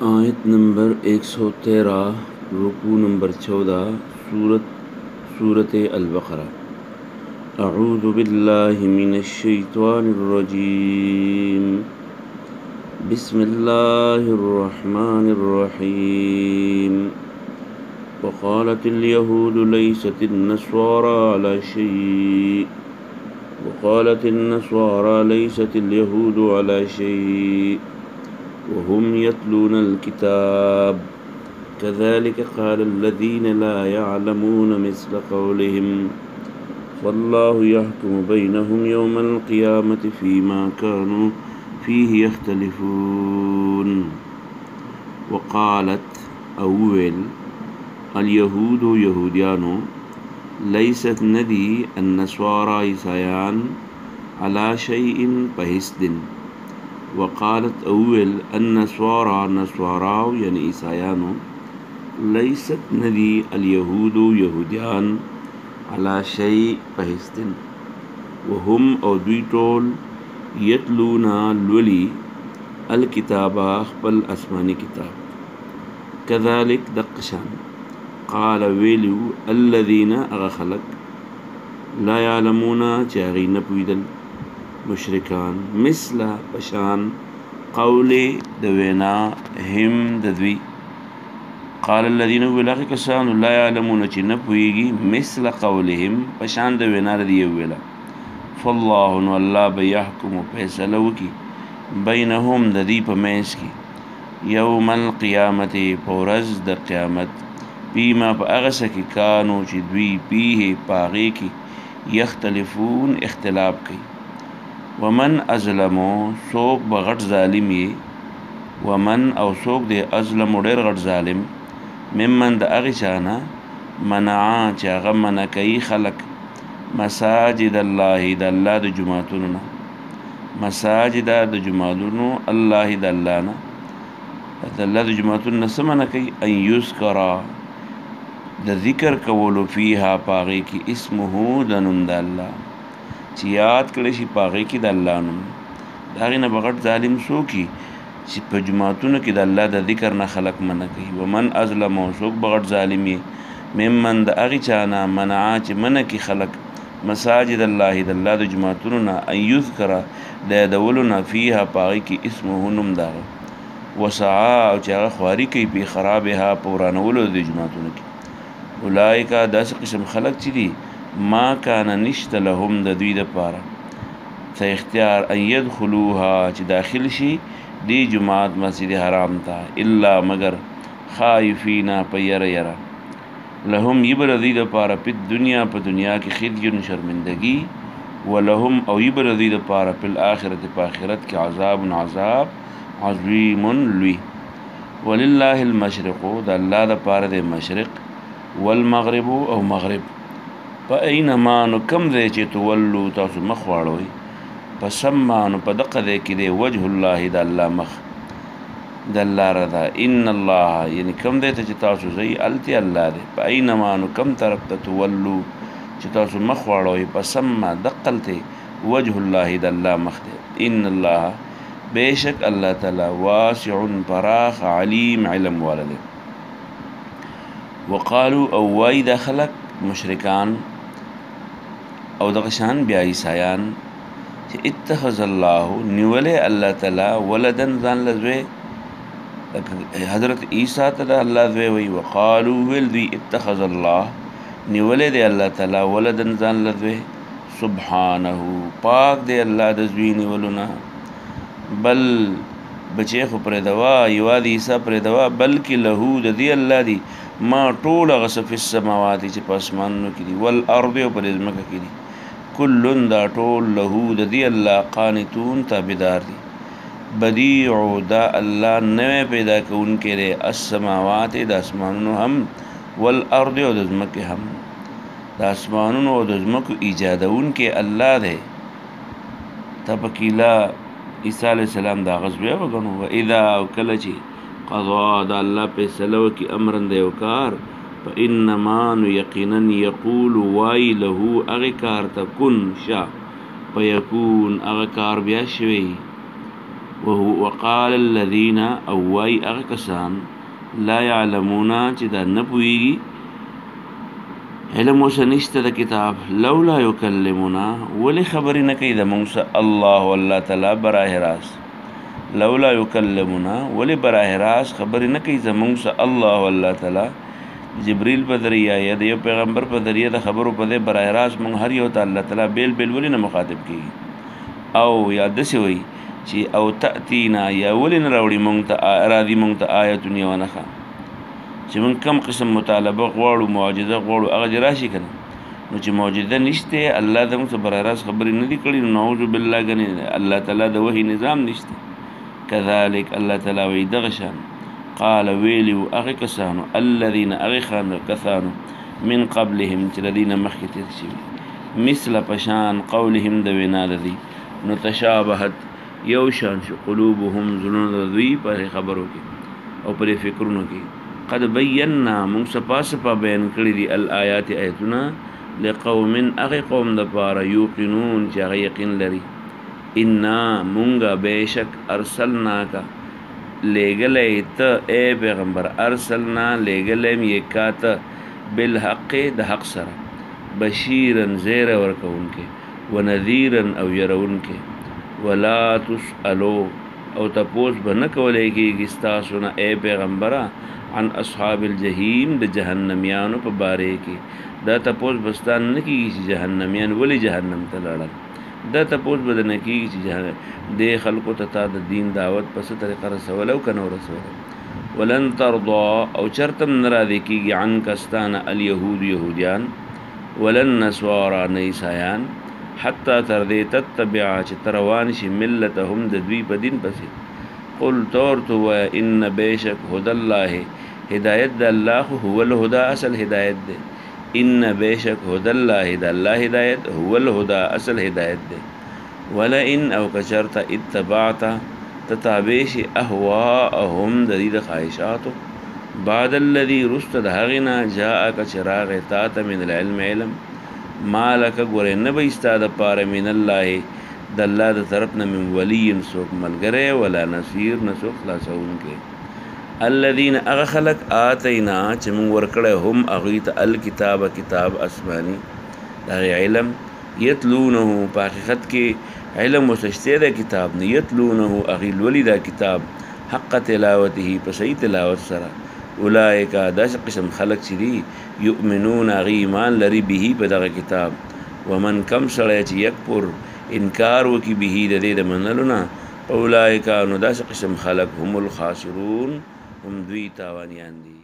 आयत नंबर 113 रुकू नंबर 14 सूरत अल-बक़रा। अऊज़ु बिल्लाहि मिनश शैतानिर रजीम। बिस्मिल्लाहिर रहमानिर रहीम। वक़ालतिल यहूदु लैसतिन नस्वारा अला शै'इन वक़ालतिन नस्वारा लैसतिल यहूदु अला शै'इन वहुम यतलूनल किताब कज़ालिक क़ालल्लज़ीन ला यअलमून मिस्ल क़ौलिहिम वल्लाहु यहकुमु बैनहुम यौमल क़ियामति फ़ीमा कानू फ़ीहि यख्तलिफ़ून। वक़ालत अव्वेल अल यहूदु यहूदियानो लैसत नदी अन्नस्वारा ईसायान अला शै'इन पहिस्दिन। वक़ालत अव्वेल अन्नस्वारा नस्वाराव यानी ईसायानो लैसत नदी अल यहूदु यहूदियान अला शै पहिस्दिन। वहुम और दुई टोल यतलूना लुली अल किताबा खपल आसमानी किताब कज़ालिक दक़शान क़ाल वेलू अल्लज़ीना अगा खलक ला यअलमूना चागी न पुइदल मुशरिकान मिस्ला पशान क़ौले दवेना हिम दद्वी क़ालल्लज़ीन वेला कसानु ला यअलमून ची न पुइगी मिस्ला क़ौलिहिम पशान दवेना रदिये वेला फ़ल्लाहु अल्लाह बयहकुमु फैसला वकी बैनहुम ददी पमैस की यौमल क़ियामति पौरज़ द क़ियामत बीमा पअगस की कानू ची द्वी पीहे पागे की यख्तलिफून इख्तिलाफ की। वमन अज़लमो सोक बग़ट ज़ालिम ये वमन और सोक दे अज़लमो डेर गट ज़ालिम मिम्मन द अगिचाना मनाआ चागा मना कई खलक मसाजिद अल्लाहि द अल्लाह द जुमातुना मसाजिद द जुमातुनो अल्लाहि द अल्लाहना द अल्लाह द जुमातुना समना कई अन युज़करा द ज़िक्र कवलो फ़ीहा पागे की इस्मुहु द नुम द अल्लाह ची याद कड़े शी पागे की द अल्लाह नुम दागी न बग़ट ज़ालिम सो की ची पे जुमातुन की द अल्लाह द ज़िक्र न खलक मना कई। वमन अज़लमो सोक बग़ट ज़ालिम ये मिम्मन द अगी चाना मनाआ ची मन की खलक मसाजिद अल्लाहि द अल्लाह द जुमातुना अन युज़करा द दवलुना फ़ीहा पागे की इस्मुहु नुम दागा वसआ चागा ख्वारी कई पे ख़राबहा पुरानवलो द जुमातुन की उलाइका दस किस्म खलक ची दी मा काना निश्त लहुम द दुई द पारा ता इख्तियार अन यदखुलूहा ची दाखिल शी दी जुमात मस्जिद हराम ता इल्ला मगर खाइफीना पे यरा लहुम यबर दी द पारा पिद दुनिया पे दुनिया की खिज़युन शर्मिंदगी व लहुम और यबर दी द पारा पिल आखिरत पे आखिरत के अज़ाबुन अज़ाब अज़ीमुन लुई। वलिल्लाहिल मशरिक़ु द अल्लाह द पारा दे मशरिक़ वल मग़रिबु और मग़रिब फ़अयनमा नु कम दे चे तुवल्लू तासु मख वाड़ोई फसम्मा नु पदक़ दे कि दे वजहुल्लाहि द अल्लाह मख द अल्लाह रदा इन्नल्लाह यानी कम दे चे तासु ज़ई अलती अल्लाह दे फ़अयनमा नु कम तरफ ता तुवल्लू चे तासु मख वाड़ोई फसम्मा दक़ल ते वजहुल्लाहि द अल्लाह मख दे इन्नल्लाह बेशक अल्लाह ताला वासिउन पराख अलीम इल्म वाला दे। वक़ालू अव्वाई द खलक मुशरिकान और दक़शान ब्या ईसायान इत्तख़ज़ल्लाहु निवले अल्लाह ताला वलदन ज़ान लज़वे हज़रत ईसा तदा अल्लाह ज़वे वही वक़ालू वेल दी इत्तख़ज़ल्लाह निवले दे अल्लाह ताला वलदन ज़ान लज़वे सुब्हानहु पाक दे अल्लाह दज़वी निवलुना बल बचे खु पर दवा युवाद ईसा पर दवा बल्कि लहू दी अल्लाह दी मा टोल गसफ़िस समावाति च पसमानों की दी वल अर्द पर इज़्मक की दी कुल्लुन दा टोल लहू दी अल्लाह क़ानितून ताबिदार दी बदीउ दा अल्लाह नवे पैदा के उनके रे अस्समावात द आसमानों हम वल अर्द और इज़्मक हम द आसमानों और इज़्मक ईजाद उनके अल्लाह दे तबकीला ईसा अलैहिस्सलाम दा गज़वे वगनु व इदा कलची क़ज़ा दा अल्लाह पे सलव की अमरन दे वकार फ़इन्नमा नु यकीनन यक़ूलु वाई लहू अगे कार ता कुन शा फयकून अगा कार ब्या शवी وقال الذين او وای هغه کسان لا يعلمون چې دا نه پوهیږي علم وسنشته د کتاب لولا یکلمنا ولی خبرې نه کوي د موږ سره الله والله تعالی براه راست لولا یکلمنا ولی براه راست خبرې نه کوي زموږ سره الله والله تعالی جبريل په ذریعہ یا د یو پیغمبر په ذریعہ د خبرو په دې براه راست موږ هر یو ته الله تعالی بیل بیل ولی نه مخاطب کیږي او یا دسې وي چې او تأتینا یا ولی نه راوړي موږ ته راځي موږ ته آیتون یو نښه چې موږ کم قسم مطالبه غواړو معجزه غواړو هغه دې راشي که نه نو چې معجزه نشته الله د موږ څخه براه راست خبرې نه دي کړي نو نعوذ بالله ګنې الله تعالی د وحي نظام نشته کذلک الله تعالی وایي دغه شان قال ویلي هغه کسانو الذین هغه کسانو من قبلهم چې د دوی نه مخکې تېر شوي مثل پشان قولهم د وینا د دوی نو تشابهت یو شان شو قلوبهم زړونه د دوی په خبرو کې او پر فکرونو کې قد بینا مونږ سپا سپا بیان کړي دي الآیات آیتونه لقوم هغه قوم د پاره یوقنون چې هغه یقین لري انا مونږه بهشک ارسلناک لېږلی ته اے پیغمبر ارسلنا لېږلی یې کاته بالحق د حق سره بشیرا زیره ورکوونکې ونذیرا او یرونکې ولا تسألو او تپوس به نه کولی کېږي ستاسو نه اے پیغمبره عن اصحاب الجحیم د جهنمیانو په باره کې دا تپوس به ستا نه کېږي چې جهنمیان ولې جهنم ته لاړل دا تپوس به نه کېږي چې دې خلکو ته تا د دین دعوت په څه طریقه رسولی او که نه ورسولی ولن ترضا او چرته هم نه راضي کېږي عنک ستانه الیهود یهودیان ولن نسوارا نه عیسایان حتی تر دې تتبع چې ته روان شي ملتهم د دوی په دین پسې قل تور تو وایه ان بیشک هدى الله هدایت د الله هو الهدى اصل هدایت دی ان بیشک هدى الله د الله هدایت هو الهدى اصل هدایت دی ولئن او کچرت اتبعت تتابع شي اهواءهم د دې د خواهشاتو بعد الذي رست د هغې نه جاءک چې راغی تا ته من العلم علم مالک ګورې نه به ستا دپاره من الله د الله د طرف نه من ولی څوک ملګری ولا نصیر نه څوک خلاصوونکی الذین هغه خلک آتینا چې موږ ورکړی هم هغوی ته الکتاب کتاب اسماني د هغې علم یتلونه په حقیقت کې علم وسشتی د کتاب نه یتلونه هغوی لولي دا کتاب حق تلاوته په صحیح تلاوت سره اولئک داسې قسم خلق چې دي یؤمنون هغوی ایمان لري به په دغه کتاب ومن کم سړی چې یکفر انکار وکړي به د دې د منلو نه اولئک نو داسې قسم خلق هم الخاسرون هم دوی تاوانیان دي